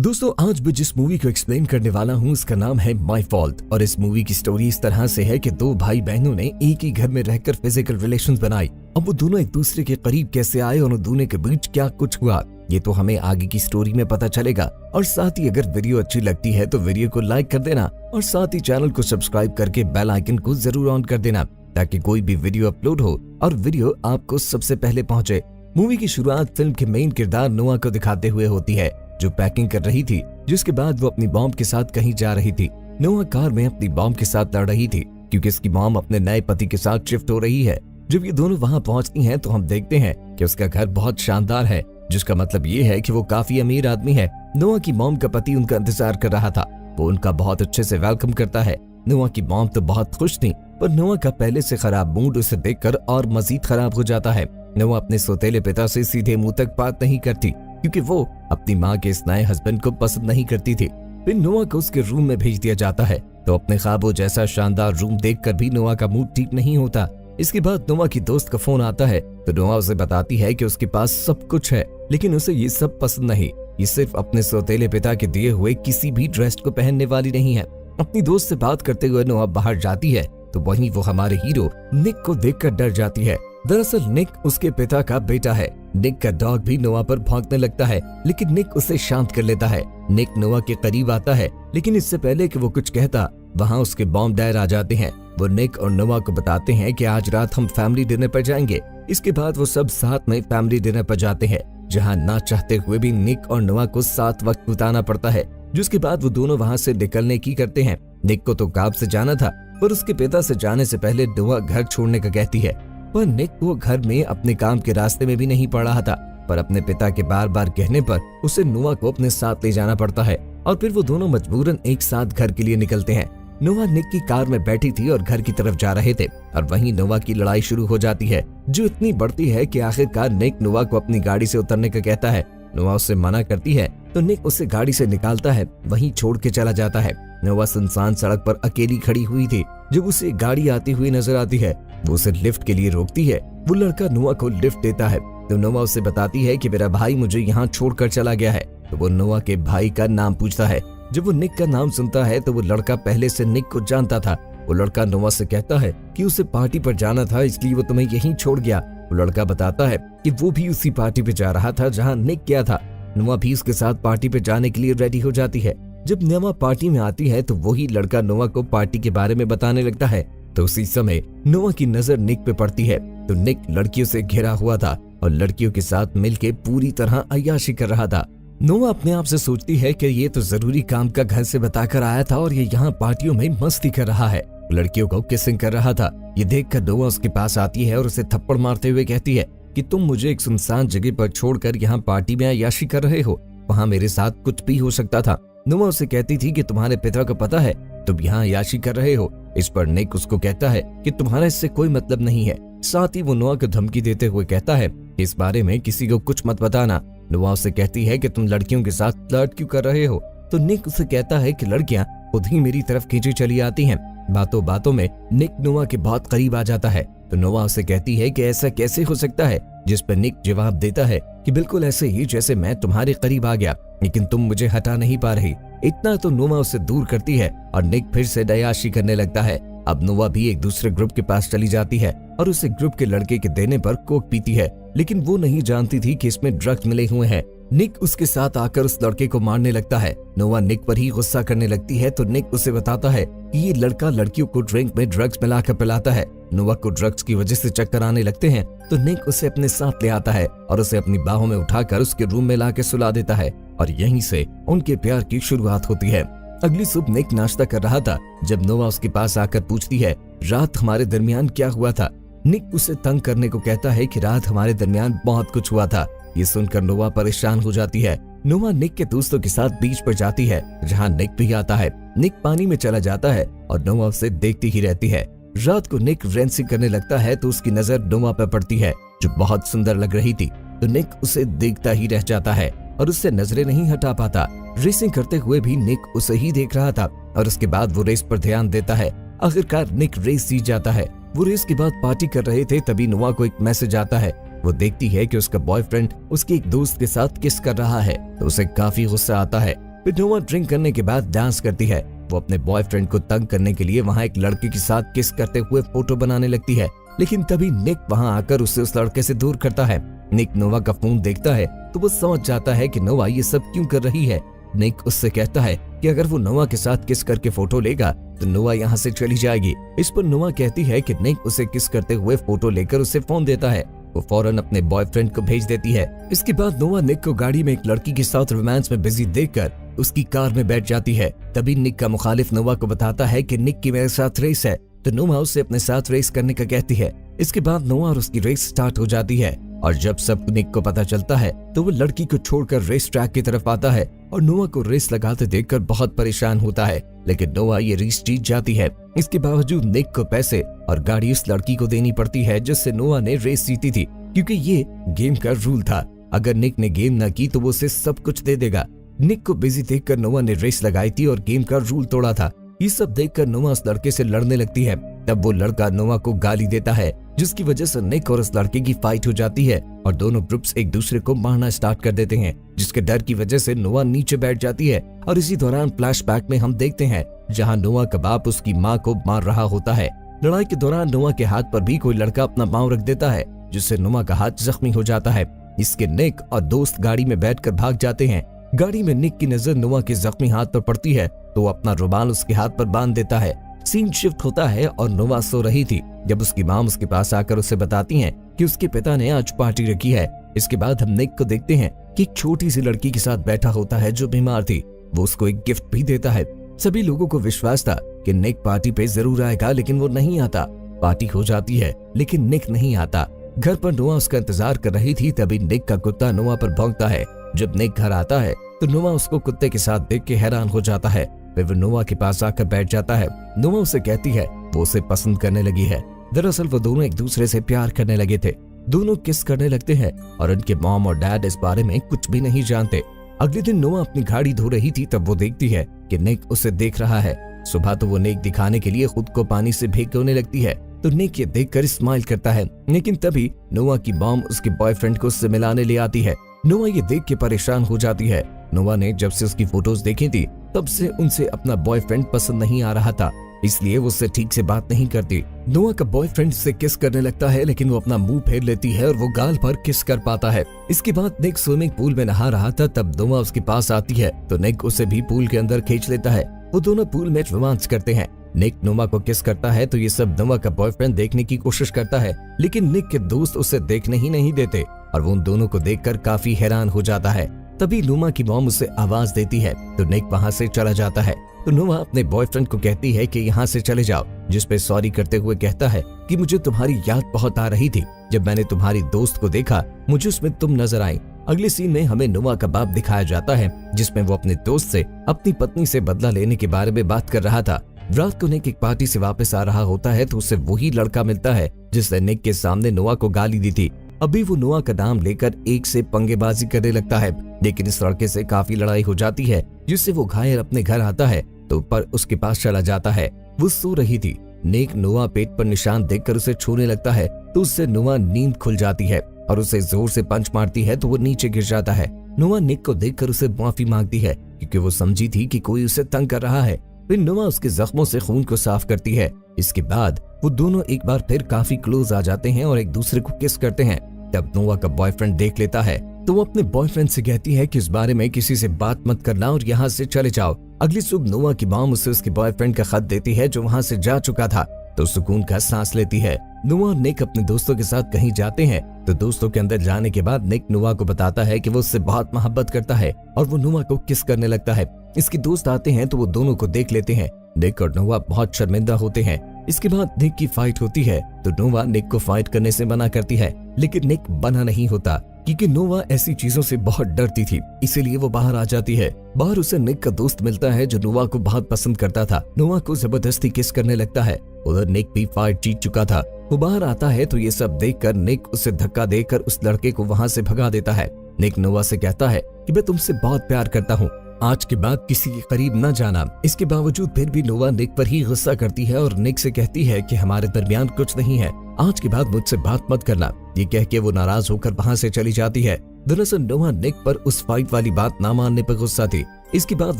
दोस्तों, आज मैं जिस मूवी को एक्सप्लेन करने वाला हूँ उसका नाम है माई फॉल्ट। और इस मूवी की स्टोरी इस तरह से है कि दो भाई बहनों ने एक ही घर में रहकर फिजिकल रिलेशंस बनाई। अब वो दोनों एक दूसरे के करीब कैसे आए और उन दोनों के बीच क्या कुछ हुआ, ये तो हमें आगे की स्टोरी में पता चलेगा। और साथ ही अगर वीडियो अच्छी लगती है तो वीडियो को लाइक कर देना और साथ ही चैनल को सब्सक्राइब करके बेल आइकन को जरूर ऑन कर देना ताकि कोई भी वीडियो अपलोड हो और वीडियो आपको सबसे पहले पहुंचे। मूवी की शुरुआत फिल्म के मेन किरदार नोआ को दिखाते हुए होती है, जो पैकिंग कर रही थी, जिसके बाद वो अपनी मॉम के साथ कहीं जा रही थी। नोआ कार में अपनी मॉम के साथ लड़ रही थी क्योंकि इसकी मॉम अपने नए पति के साथ शिफ्ट हो रही है। जब ये दोनों वहां पहुंचती हैं तो हम देखते हैं कि उसका घर बहुत शानदार है, जिसका मतलब ये है कि वो काफी अमीर आदमी है। नोआ की मॉम का पति उनका इंतजार कर रहा था, वो उनका बहुत अच्छे से वेलकम करता है। नोआ की मॉम तो बहुत खुश थी, पर नोआ का पहले से खराब मूड उसे देखकर और मजीद खराब हो जाता है। नोआ अपने सौतेले पिता से सीधे मुंह तक बात नहीं करती क्योंकि वो अपनी माँ के इस नए हस्बैंड को पसंद नहीं करती थी। फिर नोआ को उसके रूम में भेज दिया जाता है तो अपने ख्वाबों जैसा शानदार रूम देखकर भी नोआ का मूड ठीक नहीं होता। इसके बाद नोआ की दोस्त का फोन आता है तो नोआ उसे बताती है कि उसके पास सब कुछ है, लेकिन उसे ये सब पसंद नहीं। ये सिर्फ अपने सौतेले पिता के दिए हुए किसी भी ड्रेस को पहनने वाली नहीं है। अपनी दोस्त से बात करते हुए नोआ बाहर जाती है तो वहीं वो हमारे हीरो निक को देखकर डर जाती है। दरअसल निक उसके पिता का बेटा है। निक का डॉग भी नोआ पर भौंकने लगता है, लेकिन निक उसे शांत कर लेता है। निक नोआ के करीब आता है, लेकिन इससे पहले कि वो कुछ कहता, वहाँ उसके बॉम्ब डैड आ जाते हैं। वो निक और नोआ को बताते हैं कि आज रात हम फैमिली डिनर पर जाएंगे। इसके बाद वो सब साथ में फैमिली डिनर पर जाते हैं, जहाँ ना चाहते हुए भी निक और नोआ को साथ वक्त बिताना पड़ता है। जिसके बाद वो दोनों वहाँ से निकलने की करते हैं। निक को तो काम से जाना था, पर उसके पिता से जाने से पहले नोआ घर छोड़ने का कहती है, पर निक वो घर में अपने काम के रास्ते में भी नहीं पड़ रहा था, पर अपने पिता के बार बार कहने पर उसे नोआ को अपने साथ ले जाना पड़ता है और फिर वो दोनों मजबूरन एक साथ घर के लिए निकलते हैं। नोआ निक की कार में बैठी थी और घर की तरफ जा रहे थे और वहीं नोआ की लड़ाई शुरू हो जाती है, जो इतनी बढ़ती है कि आखिरकार निक नोआ को अपनी गाड़ी से उतरने का कहता है। नोआ उससे मना करती है तो निक उसे गाड़ी से निकालता है, वहीं छोड़ के चला जाता है। नोआ सुनसान सड़क पर अकेली खड़ी हुई थी। जब उसे गाड़ी आती हुई नजर आती है, वो उसे लिफ्ट के लिए रोकती है। वो लड़का नोआ को लिफ्ट देता है तो नोआ उसे बताती है कि मेरा भाई मुझे यहाँ छोड़कर चला गया है। तो वो नोआ के भाई का नाम पूछता है। जब वो निक का नाम सुनता है तो वो लड़का पहले से निक को जानता था। वो लड़का नोआ से कहता है कि उसे पार्टी पर जाना था, इसलिए वो तुम्हें यहीं छोड़ गया। वो लड़का बताता है कि वो भी उसी पार्टी पे जा रहा था जहाँ निक गया था। नोआ भी उसके साथ पार्टी पे जाने के लिए रेडी हो जाती है। जब नोआ पार्टी में आती है तो वही लड़का नोआ को पार्टी के बारे में बताने लगता है। तो उसी समय नोआ की नजर निक पे पड़ती है तो निक लड़कियों से घिरा हुआ था और लड़कियों के साथ मिलके पूरी तरह अय्याशी कर रहा था। नोआ अपने आप से सोचती है कि ये तो जरूरी काम का घर से बताकर आया था और ये यहाँ पार्टियों में मस्ती कर रहा है, लड़कियों को किसिंग कर रहा था। ये देखकर नोआ उसके पास आती है और उसे थप्पड़ मारते हुए कहती है कि तुम मुझे एक सुनसान जगह पर छोड़कर यहाँ पार्टी में अय्याशी कर रहे हो, वहाँ मेरे साथ कुछ भी हो सकता था। नोआ उसे कहती थी कि तुम्हारे पिता को पता है तुम यहाँ अय्याशी कर रहे हो। इस पर निक उसको कहता है कि तुम्हारा इससे कोई मतलब नहीं है। साथ ही वो नोआ को धमकी देते हुए कहता है कि इस बारे में किसी को कुछ मत बताना। नोआ उसे कहती है कि तुम लड़कियों के साथ फ्लर्ट क्यों कर रहे हो। तो निक उसे कहता है कि लड़कियां खुद ही मेरी तरफ खींची चली आती हैं। बातों बातों में निक नोआ के बहुत करीब आ जाता है तो नोआ उसे कहती है कि ऐसा कैसे हो सकता है, जिस पर निक जवाब देता है कि बिल्कुल ऐसे ही जैसे मैं तुम्हारे करीब आ गया, लेकिन तुम मुझे हटा नहीं पा रही। इतना तो नोआ उसे दूर करती है और निक फिर से अय्याशी करने लगता है। अब नोआ भी एक दूसरे ग्रुप के पास चली जाती है और उसे ग्रुप के लड़के के देने पर कोक पीती है, लेकिन वो नहीं जानती थी कि इसमें ड्रग्स मिले हुए हैं। निक उसके साथ आकर उस लड़के को मारने लगता है। नोआ निक पर ही गुस्सा करने लगती है तो निक उसे बताता है कि ये लड़का लड़कियों को ड्रिंक में ड्रग्स मिलाकर पिलाता है। नोआ को ड्रग्स की वजह से चक्कर आने लगते हैं तो निक उसे अपने साथ ले आता है और उसे अपनी बाहों में उठाकर उसके रूम में लाकर सुला देता है और यहीं से उनके प्यार की शुरुआत होती है। अगली सुबह निक नाश्ता कर रहा था जब नोआ उसके पास आकर पूछती है रात हमारे दरमियान क्या हुआ था। निक उसे तंग करने को कहता है कि रात हमारे दरमियान बहुत कुछ हुआ था। ये सुनकर नोआ परेशान हो जाती है। नोआ निक के दोस्तों के साथ बीच पर जाती है जहाँ निक भी आता है। निक पानी में चला जाता है और नोआ उसे देखती ही रहती है। रात को निक रेंसिंग करने लगता है तो उसकी नजर नोआ पर पड़ती है जो बहुत सुंदर लग रही थी, तो निक उसे देखता ही रह जाता है और उससे नजरें नहीं हटा पाता। रेसिंग करते हुए भी निक उसे ही देख रहा था और उसके बाद वो रेस पर ध्यान देता है। आखिरकार निक रेस जीत जाता है। वो रेस के बाद पार्टी कर रहे थे तभी नोआ को एक मैसेज आता है। वो देखती है कि उसका बॉयफ्रेंड उसके एक दोस्त के साथ किस कर रहा है तो उसे काफी गुस्सा आता है। फिर नोवा ड्रिंक करने के बाद डांस करती है। वो अपने बॉयफ्रेंड को तंग करने के लिए वहाँ एक लड़के के साथ किस करते हुए फोटो बनाने लगती है, लेकिन तभी निक वहाँ आकर उसे उस लड़के से दूर करता है। निक नोवा का फोन देखता है तो वो समझ जाता है कि नोवा ये सब क्यों कर रही है। निक उससे कहता है कि अगर वो नोवा के साथ किस करके फोटो लेगा तो नोवा यहाँ से चली जाएगी। इस पर नोवा कहती है कि निक उसे किस करते हुए फोटो लेकर उसे फोन देता है। वो फौरन अपने बॉयफ्रेंड को भेज देती है। इसके बाद नोवा निक को गाड़ी में एक लड़की के साथ रोमांस में बिजी देखकर उसकी कार में बैठ जाती है। तभी निक का मुखालिफ नोवा को बताता है कि निक की मेरे साथ रेस है, तो नोवा उसे अपने साथ रेस करने का कहती है। इसके बाद नोवा और उसकी रेस स्टार्ट हो जाती है और जब सब निक को पता चलता है तो वो लड़की को छोड़कर रेस ट्रैक की तरफ आता है और नोवा को रेस लगाते देखकर बहुत परेशान होता है, लेकिन नोवा ये रेस जीत जाती है। इसके बावजूद निक को पैसे और गाड़ी उस लड़की को देनी पड़ती है जिससे नोवा ने रेस जीती थी, क्योंकि ये गेम का रूल था। अगर निक ने गेम न की तो वो उसे सब कुछ दे देगा। निक को बिजी देखकर नोवा ने रेस लगाई थी और गेम का रूल तोड़ा था। ये सब देखकर नोवा उस लड़के से लड़ने लगती है। तब वो लड़का नोवा को गाली देता है, जिसकी वजह से निक और उस लड़के की फाइट हो जाती है और दोनों ग्रुप्स एक दूसरे को मारना स्टार्ट कर देते हैं, जिसके डर की वजह से नोवा नीचे बैठ जाती है। और इसी दौरान फ्लैशबैक में हम देखते हैं जहां नोवा का बाप उसकी माँ को मार रहा होता है। लड़ाई के दौरान नोवा के हाथ पर भी कोई लड़का अपना पांव रख देता है, जिससे नोवा का हाथ जख्मी हो जाता है। इसके निक और दोस्त गाड़ी में बैठकर भाग जाते हैं। गाड़ी में निक की नजर नोवा के जख्मी हाथ पर पड़ती है तो वो अपना रुमाल उसके हाथ पर बांध देता है। सीन शिफ्ट होता है और नोवा सो रही थी जब उसकी माँ उसके पास आकर उसे बताती हैं कि उसके पिता ने आज पार्टी रखी है। इसके बाद हम निक को देखते हैं कि एक छोटी सी लड़की के साथ बैठा होता है जो बीमार थी। वो उसको एक गिफ्ट भी देता है। सभी लोगों को विश्वास था कि निक पार्टी पे जरूर आएगा, लेकिन वो नहीं आता। पार्टी हो जाती है लेकिन निक नहीं आता। घर पर नोवा उसका इंतजार कर रही थी। तभी निक का कुत्ता नोवा पर भौंकता है। जब निक घर आता है तो नोवा उसको कुत्ते के साथ देख के हैरान हो जाता है। फिर वो नोवा के पास आकर बैठ जाता है। नोवा उसे कहती है वो उसे पसंद करने लगी है। दरअसल वो दोनों एक दूसरे से प्यार करने लगे थे। दोनों किस करने लगते हैं और उनके मॉम और डैड इस बारे में कुछ भी नहीं जानते। अगले दिन नोवा अपनी गाड़ी धो रही थी तब वो देखती है कि निक उसे देख रहा है। सुबह तो वो निक दिखाने के लिए खुद को पानी से भिगोने लगती है तो निक ये देखकर स्माइल करता है, लेकिन तभी नोवा की मॉम उसके बॉयफ्रेंड को उससे मिलाने ले आती है। नोवा ये देख के परेशान हो जाती है। नोवा ने जब से उसकी फोटोज देखी थी तब से उनसे अपना बॉयफ्रेंड पसंद नहीं आ रहा था, इसलिए वो उससे ठीक से बात नहीं करती। नोवा का बॉयफ्रेंड से किस करने लगता है लेकिन वो अपना मुंह फेर लेती है और वो गाल पर किस कर पाता है। इसके बाद निक स्विमिंग पूल में नहा रहा था तब नोवा उसके पास आती है तो निक उसे भी पूल के अंदर खींच लेता है। वो दोनों पूल में रोमांस करते हैं। निक नोवा को किस करता है तो ये सब नोवा का बॉयफ्रेंड देखने की कोशिश करता है, लेकिन निक के दोस्त उसे देखने ही नहीं देते और वो उन दोनों को देखकर काफी हैरान हो जाता है। तभी नोवा की मॉम उसे आवाज देती है तो निक वहाँ से चला जाता है। तो नोवा अपने बॉयफ्रेंड को कहती है कि यहाँ से चले जाओ, जिस पे सॉरी करते हुए कहता है कि मुझे तुम्हारी याद बहुत आ रही थी। जब मैंने तुम्हारी दोस्त को देखा मुझे उसमें तुम नजर आई। अगले सीन में हमें नोवा का बाप दिखाया जाता है जिसमें वो अपने दोस्त से अपनी पत्नी से बदला लेने के बारे में बात कर रहा था। रात को निक एक पार्टी से वापस आ रहा होता है तो उसे वही लड़का मिलता है जिसने निक के सामने नोवा को गाली दी थी। अभी वो नोवा का नाम लेकर एक से पंगेबाजी करने लगता है, लेकिन इस लड़के से काफी लड़ाई हो जाती है जिससे वो घायल अपने घर आता है तो पर उसके पास चला जाता है। वो सो रही थी। निक नोवा पेट पर निशान देखकर उसे छूने लगता है तो उससे नोवा नींद खुल जाती है और उसे जोर से पंच मारती है तो वो नीचे गिर जाता है। नोवा निक को देखकर उसे माफी मांगती है क्योंकि वो समझी थी कि कोई उसे तंग कर रहा है। फिर नोवा उसके जख्मों से खून को साफ करती है। इसके बाद वो दोनों एक बार फिर काफी क्लोज आ जाते हैं और एक दूसरे को किस करते हैं। तब नोवा का बॉयफ्रेंड देख लेता है तो वो अपने बॉयफ्रेंड से कहती है कि इस बारे में किसी से बात मत करना और यहाँ से चले जाओ। अगली सुबह नोवा की मॉम उसे उसके बॉयफ्रेंड का खत देती है जो वहाँ से जा चुका था तो सुकून का सांस लेती है। नोवा और निक अपने दोस्तों के साथ कहीं जाते हैं तो दोस्तों के अंदर जाने के बाद निक नोवा को बताता है कि वो उससे बहुत मोहब्बत करता है और वो नोवा को किस करने लगता है। इसके दोस्त आते हैं तो वो दोनों को देख लेते हैं। निक और नोवा बहुत शर्मिंदा होते हैं। इसके बाद निक की फाइट होती है तो नोवा निक को फाइट करने से मना करती है, लेकिन निक बना नहीं होता क्योंकि नोवा ऐसी चीजों से बहुत डरती थी, इसीलिए वो बाहर आ जाती है। बाहर उसे निक का दोस्त मिलता है जो नोवा को बहुत पसंद करता था। नोवा को जबरदस्ती किस करने लगता है। उधर निक भी फाइट जीत चुका था। वो बाहर आता है तो ये सब देखकर निक उसे धक्का देकर उस लड़के को वहाँ से भगा देता है। निक नोवा से कहता है कि मैं तुमसे बहुत प्यार करता हूँ, आज के बाद किसी के करीब न जाना। इसके बावजूद फिर भी नोवा निक पर ही गुस्सा करती है और निक से कहती है कि हमारे दरमियान कुछ नहीं है, आज के बाद मुझसे बात मत करना। ये कह के वो नाराज होकर वहाँ से चली जाती है। दरअसल नोवा निक पर उस फाइट वाली बात ना मानने पर गुस्सा थी। इसके बाद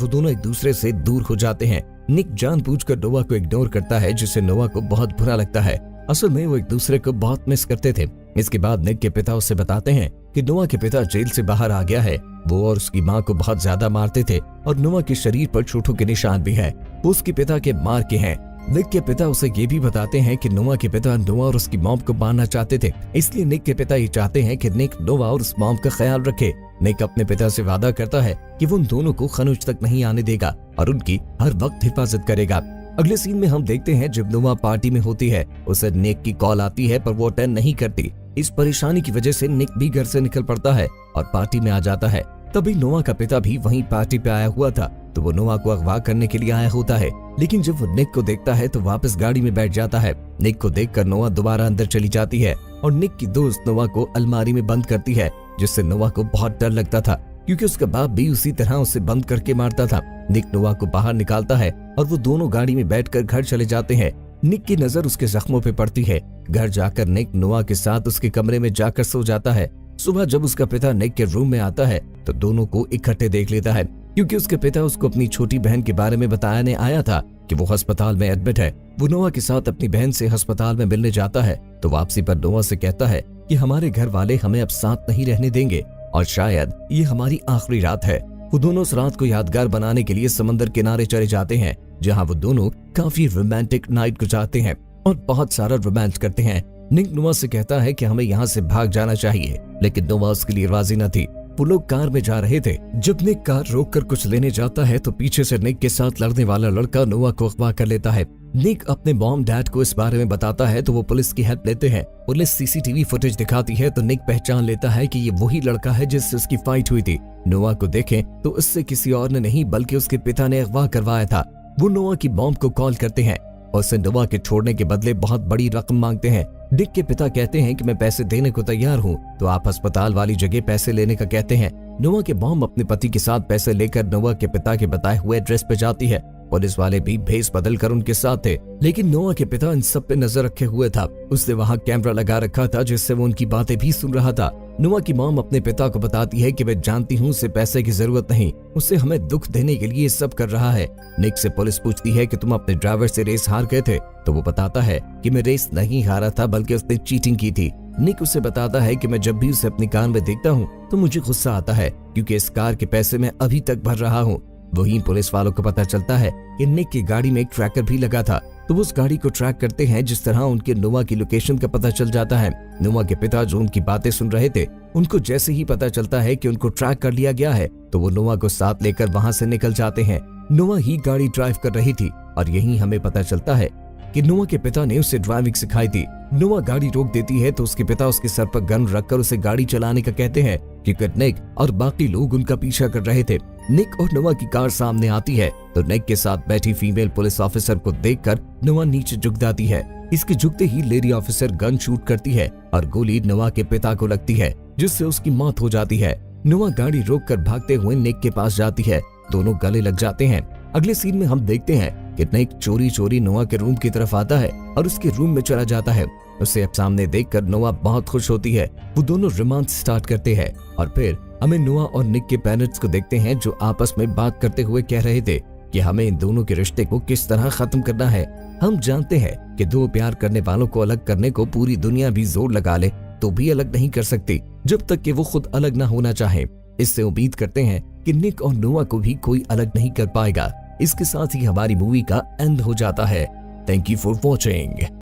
वो दोनों एक दूसरे से दूर हो जाते हैं। निक जानबूझकर नोवा को इग्नोर करता है, जिससे नोवा को बहुत बुरा लगता है। असल में वो एक दूसरे को बहुत मिस करते थे। इसके बाद निक के पिता उससे बताते हैं कि नोवा के पिता जेल से बाहर आ गया है। वो और उसकी माँ को बहुत ज्यादा मारते थे और नोवा के शरीर पर चोटों के निशान भी है। वो उसके पिता के मार के हैं। निक के पिता उसे ये भी बताते हैं कि नोवा के पिता नोवा और उसकी मॉम को मारना चाहते थे, इसलिए निक के पिता ये चाहते हैं कि निक नोवा और उस मॉम का ख्याल रखे। निक अपने पिता से वादा करता है कि वो उन दोनों को खनुज तक नहीं आने देगा और उनकी हर वक्त हिफाजत करेगा। अगले सीन में हम देखते हैं जब नोवा पार्टी में होती है, उसे निक की कॉल आती है पर वो अटेंड नहीं करती। इस परेशानी की वजह से निक भी घर से निकल पड़ता है और पार्टी में आ जाता है। तभी नोवा का पिता भी वहीं पार्टी पे आया हुआ था, तो वो नोवा को अगवा करने के लिए आया होता है। लेकिन जब वो निक को देखता है तो वापस गाड़ी में बैठ जाता है। निक को देखकर नोवा दोबारा अंदर चली जाती है और निक की दोस्त नोवा को अलमारी में बंद करती है, जिससे नोवा को बहुत डर लगता था क्योंकि उसका बाप भी उसी तरह उसे बंद करके मारता था। निक नोवा को बाहर निकालता है और वो दोनों गाड़ी में बैठकर घर चले जाते हैं। निक की नजर उसके जख्मों पे पड़ती है। घर जाकर निक नोवा के साथ उसके कमरे में जाकर सो जाता है। सुबह जब उसका पिता निक के रूम में आता है तो दोनों को इकट्ठे देख लेता है, क्योंकि उसके पिता उसको अपनी छोटी बहन के बारे में बताने आया था कि वो अस्पताल में एडमिट है। वो नोवा के साथ अपनी बहन से अस्पताल में मिलने जाता है तो वापसी पर नोवा से कहता है कि हमारे घर वाले हमें अब साथ नहीं रहने देंगे और शायद ये हमारी आखिरी रात है। वो दोनों उस रात को यादगार बनाने के लिए समंदर किनारे चले जाते हैं, जहाँ वो दोनों काफी रोमांटिक नाइट गुजारते हैं और बहुत सारा रोमांस करते हैं। निक नोवा से कहता है कि हमें यहाँ से भाग जाना चाहिए, लेकिन नोवा उसके लिए राजी न थी। वो लोग कार में जा रहे थे। जब निक कार रोककर कुछ लेने जाता है तो पीछे से निक के साथ लड़ने वाला लड़का नोवा को अगवा कर लेता है। निक अपने मॉम डैड को इस बारे में बताता है तो वो पुलिस की हेल्प लेते हैं। पुलिस सीसीटीवी फुटेज दिखाती है तो निक पहचान लेता है कि ये वही लड़का है जिससे उसकी फाइट हुई थी। नोवा को देखें तो इससे किसी और ने नहीं बल्कि उसके पिता ने अगवा करवाया था। वो नोवा की मॉम को कॉल करते हैं और उसे नोवा के छोड़ने के बदले बहुत बड़ी रकम मांगते हैं। निक के पिता कहते हैं कि मैं पैसे देने को तैयार हूँ, तो आप अस्पताल वाली जगह पैसे लेने का कहते हैं। नोवा के मॉम अपने पति के साथ पैसे लेकर नोवा के पिता के बताए हुए एड्रेस पे जाती है। पुलिस वाले भी भेस बदल कर उनके साथ थे, लेकिन नोवा के पिता इन सब पे नजर रखे हुए था। उसने वहाँ कैमरा लगा रखा था जिससे वो उनकी बातें भी सुन रहा था। नोवा की मॉम अपने पिता को बताती है कि मैं जानती हूँ उसे पैसे की जरूरत नहीं, उसे हमें दुख देने के लिए सब कर रहा है। निक से पुलिस पूछती है कि तुम अपने ड्राइवर से रेस हार गए थे, तो वो बताता है कि मैं रेस नहीं हारा था बल्कि उसने चीटिंग की थी। निक उसे बताता है कि मैं जब भी उसे अपनी कार में देखता हूँ तो मुझे गुस्सा आता है क्योंकि इस कार के पैसे मैं अभी तक भर रहा हूँ। वहीं पुलिस वालों को पता चलता है कि निक की गाड़ी में एक ट्रैकर भी लगा था, तो वो उस गाड़ी को ट्रैक करते हैं। जिस तरह उनके नोवा की लोकेशन का पता चल जाता है। नोवा के पिता जो उनकी बातें सुन रहे थे, उनको जैसे ही पता चलता है कि उनको ट्रैक कर लिया गया है तो वो नोवा को साथ लेकर वहां से निकल जाते हैं। नोवा ही गाड़ी ड्राइव कर रही थी और यही हमें पता चलता है कि नोवा के पिता ने उसे ड्राइविंग सिखाई थी। नोवा गाड़ी रोक देती है तो उसके पिता उसके सर पर गन रखकर उसे गाड़ी चलाने का कहते हैं, क्योंकि निक और बाकी लोग उनका पीछा कर रहे थे। निक और नोवा की कार सामने आती है तो निक के साथ बैठी फीमेल पुलिस ऑफिसर को देखकर नोवा नीचे झुक जाती है। इसके झुकते ही लेडी ऑफिसर गन शूट करती है और गोली नोवा के पिता को लगती है, जिससे उसकी मौत हो जाती है। नोवा गाड़ी रोककर भागते हुए निक के पास जाती है, दोनों गले लग जाते हैं। अगले सीन में हम देखते हैं कि निक चोरी चोरी नोवा के रूम की तरफ आता है और उसके रूम में चला जाता है। उसे अब सामने देखकर नोवा बहुत खुश होती है। वो दोनों रोमांस स्टार्ट करते हैं और फिर हमें नोवा और निक के पेरेंट्स को देखते हैं जो आपस में बात करते हुए कह रहे थे कि हमें इन दोनों के रिश्ते को किस तरह खत्म करना है। हम जानते हैं कि दो प्यार करने वालों को अलग करने को पूरी दुनिया भी जोर लगा ले तो भी अलग नहीं कर सकती जब तक कि वो खुद अलग ना होना चाहे। इससे उम्मीद करते हैं कि निक और नोवा को भी कोई अलग नहीं कर पाएगा। इसके साथ ही हमारी मूवी का एंड हो जाता है। Thank you for watching.